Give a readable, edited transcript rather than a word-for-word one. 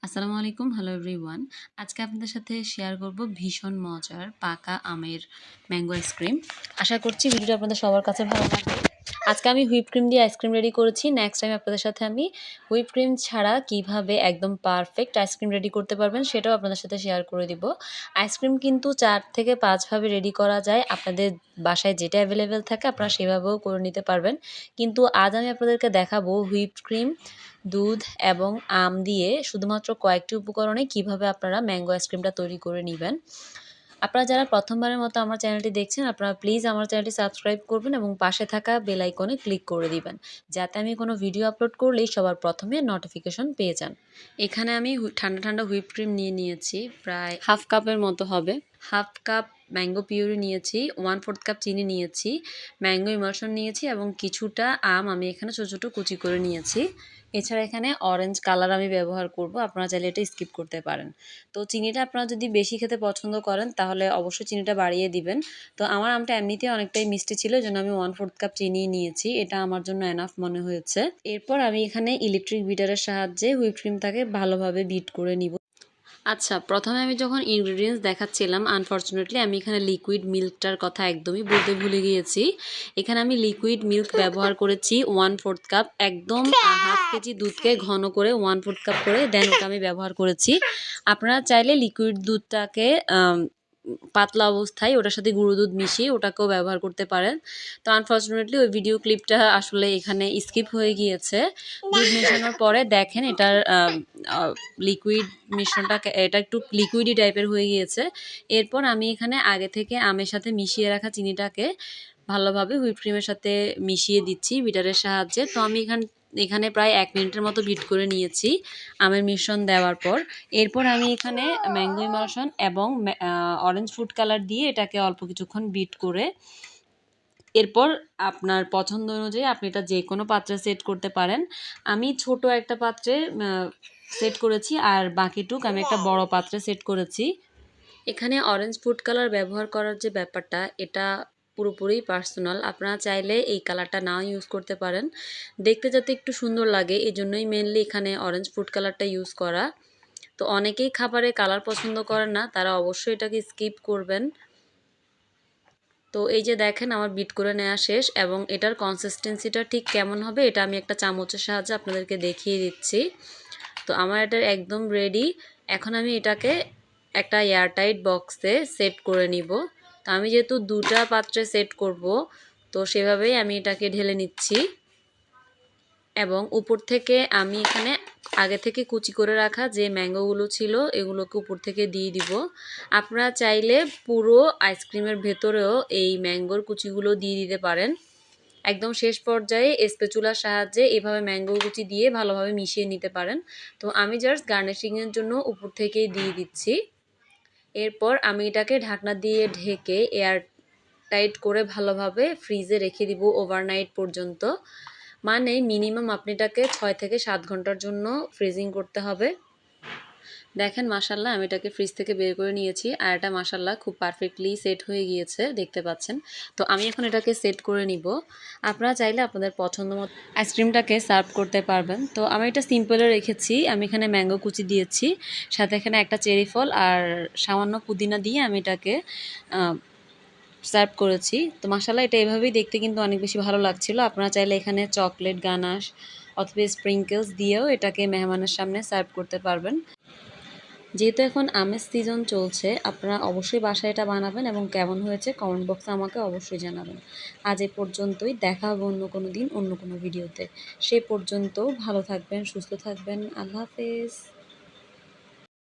আসসালামু আলাইকুম। Hello everyone. আজকে আপনাদের সাথে শেয়ার করব ভীষণ মজার পাকা আমের ম্যাঙ্গো আইসক্রিম। আশা করছি ভিডিওটা আপনাদের সবার কাছে ভালো লাগবে। আজকে আমি হুইপ ক্রিম দিয়ে আইসক্রিম রেডি করেছি। নেক্সট টাইম আপনাদের সাথে আমি হুইপ ক্রিম ছাড়া কিভাবে একদম পারফেক্ট আইসক্রিম রেডি করতে পারবেন সেটাও আপনাদের সাথে শেয়ার করে দিব। আইসক্রিম কিন্তু ৪ থেকে ৫ ভাবে রেডি করা যায়। আপনাদের বাসায় যেটা অ্যাভেলেবেল থাকে আপনারা সেভাবেও করে নিতে পারবেন। কিন্তু আজ আমি আপনাদেরকে দেখাবো হুইপড ক্রিম, দুধ এবং আম দিয়ে শুধুমাত্র কয়েকটি উপকরণে কিভাবে আপনারা ম্যাঙ্গো আইসক্রিমটা তৈরি করে নেবেন। আপনারা যারা প্রথমবারের মতো আমার চ্যানেলটি দেখছেন, আপনারা প্লিজ আমার চ্যানেলটি সাবস্ক্রাইব করবেন এবং পাশে থাকা বেল আইকনে ক্লিক করে দিবেন, যাতে আমি কোনো ভিডিও আপলোড করলেই সবার প্রথমে নোটিফিকেশন পেয়ে যান। এখানে আমি ঠান্ডা ঠান্ডা হুইপ ক্রিম নিয়ে নিয়েছি, প্রায় হাফ কাপের মতো হবে। হাফ কাপ ম্যাঙ্গো পিউরি নিয়েছি, 1/4 কাপ চিনি নিয়েছি, ম্যাঙ্গো ইমালশন নিয়েছি এবং কিছুটা আম আমি এখানে ছোটো ছোটো কুচি করে নিয়েছি। এছাড়া এখানে অরেঞ্জ কালার আমি ব্যবহার করব, আপনারা চাইলে এটা স্কিপ করতে পারেন। তো চিনিটা আপনারা যদি বেশি খেতে পছন্দ করেন তাহলে অবশ্যই চিনিটা বাড়িয়ে দিবেন। তো আমার আমটা এমনিতেই অনেকটাই মিষ্টি ছিল, এই জন্য আমি 1/4 কাপ চিনি নিয়েছি, এটা আমার জন্য এনাফ মনে হয়েছে। এরপর আমি এখানে ইলেকট্রিক বিটারের সাহায্যে হুইপ ক্রিমটাকে ভালোভাবে বিট করে নিব। আচ্ছা, প্রথমে আমি যখন ইনগ্রিডিয়েন্টস দেখাচ্ছিলাম, আনফরচুনেটলি আমি এখানে লিকুইড মিল্কটার কথা একদমই বলতে ভুলে গিয়েছি। এখানে আমি লিকুইড মিল্ক ব্যবহার করেছি 1/4 কাপ, একদম হাফ কেজি দুধকে ঘন করে 1/4 কাপ করে দেন ওটা আমি ব্যবহার করেছি। আপনারা চাইলে লিকুইড দুধটাকে পাতলা অবস্থায় ওটার সাথে গুঁড়ো দুধ মিশিয়ে ওটাকেও ব্যবহার করতে পারেন। তো আনফরচুনেটলি ওই ভিডিও ক্লিপটা আসলে এখানে স্কিপ হয়ে গিয়েছে। দুধ মেশানোর পরে দেখেন এটার লিকুইড মিশ্রণটা এটা একটু লিকুইডই টাইপের হয়ে গিয়েছে। এরপর আমি এখানে আগে থেকে আমের সাথে মিশিয়ে রাখা চিনিটাকে ভালোভাবে হুইপ ক্রিমের সাথে মিশিয়ে দিচ্ছি বিটারের সাহায্যে। তো আমি এখানে প্রায় 1 মিনিটের মতো বিট করে নিয়েছি আমের মিশ্রণ দেওয়ার পর। এরপর আমি এখানে ম্যাঙ্গো ইমালশন এবং অরেঞ্জ ফুড কালার দিয়ে এটাকে অল্প কিছুক্ষণ বিট করে এরপর আপনার পছন্দ অনুযায়ী আপনি এটা যে কোনো পাত্রে সেট করতে পারেন। আমি ছোট একটা পাত্রে সেট করেছি আর বাকিটুক আমি একটা বড় পাত্রে সেট করেছি। এখানে অরেঞ্জ ফুড কালার ব্যবহার করার যে ব্যাপারটা, এটা পুরোপুরি পার্সোনাল। আপনারা চাইলে এই কালারটা নাও ইউজ করতে পারেন, দেখতে যাতে একটু সুন্দর লাগে এই জন্যই মেনলি এখানে অরেঞ্জ ফুড কালারটা ইউজ করা। তো অনেকেই খাবারে কালার পছন্দ করেন না, তারা অবশ্যই এটাকে স্কিপ করবেন। তো এই যে দেখেন আমার বিট করে নেওয়া শেষ এবং এটার কনসিস্টেন্সিটা ঠিক কেমন হবে এটা আমি একটা চামচের সাহায্যে আপনাদেরকে দেখিয়ে দিচ্ছি। তো আমার এটা একদম রেডি। এখন আমি এটাকে একটা এয়ারটাইট বক্সে সেট করে নিব। তো আমি যেহেতু দুটা পাত্রে সেট করব, তো সেভাবেই আমি এটাকে ঢেলে নিচ্ছি এবং উপর থেকে আমি এখানে আগে থেকে কুচি করে রাখা যে ম্যাঙ্গোগুলো ছিল এগুলোকে উপর থেকে দিয়ে দিব। আপনারা চাইলে পুরো আইসক্রিমের ভেতরেও এই ম্যাঙ্গোর কুচিগুলো দিয়ে দিতে পারেন। একদম শেষ পর্যায়ে স্প্যাচুলার সাহায্যে এভাবে ম্যাঙ্গো কুচি দিয়ে ভালোভাবে মিশিয়ে নিতে পারেন। তো আমি জাস্ট গার্নিশিংয়ের জন্য উপর থেকেই দিয়ে দিচ্ছি। এরপর আমি এটাকে ঢাকনা দিয়ে ঢেকে এয়ার টাইট করে ভালোভাবে ফ্রিজে রেখে দিব ওভারনাইট পর্যন্ত। মানে মিনিমাম আপনি এটাকে 6 থেকে 7 ঘন্টার জন্য ফ্রিজিং করতে হবে। দেখেন মাশাআল্লাহ আমি এটাকে ফ্রিজ থেকে বের করে নিয়েছি আর এটা মাশাআল্লাহ খুব পারফেক্টলি সেট হয়ে গিয়েছে, দেখতে পাচ্ছেন। তো আমি এখন এটাকে সেট করে নিব। আপনারা চাইলে আপনাদের পছন্দ মতো আইসক্রিমটাকে সার্ভ করতে পারবেন। তো আমি এটা সিম্পলে রেখেছি, আমি এখানে ম্যাঙ্গো কুচি দিয়েছি, সাথে এখানে একটা চেরি ফল আর সামান্য পুদিনা দিয়ে আমি এটাকে সার্ভ করেছি। তো মাশাআল্লাহ এটা এভাবেই দেখতে কিন্তু অনেক বেশি ভালো লাগছিল। আপনারা চাইলে এখানে চকলেট গানাশ অথবা স্প্রিঙ্কেলস দিয়েও এটাকে মেহমানের সামনে সার্ভ করতে পারবেন। যেহেতু এখন আমের সিজন চলছে, আপনারা অবশ্যই বাসায় এটা বানাবেন এবং কেমন হয়েছে কমেন্ট বক্সে আমাকে অবশ্যই জানাবেন। আজ এ পর্যন্তই, দেখা হবে অন্য কোনো দিন অন্য কোনো ভিডিওতে। সে পর্যন্ত ভালো থাকবেন, সুস্থ থাকবেন। আল্লাহ হাফেজ।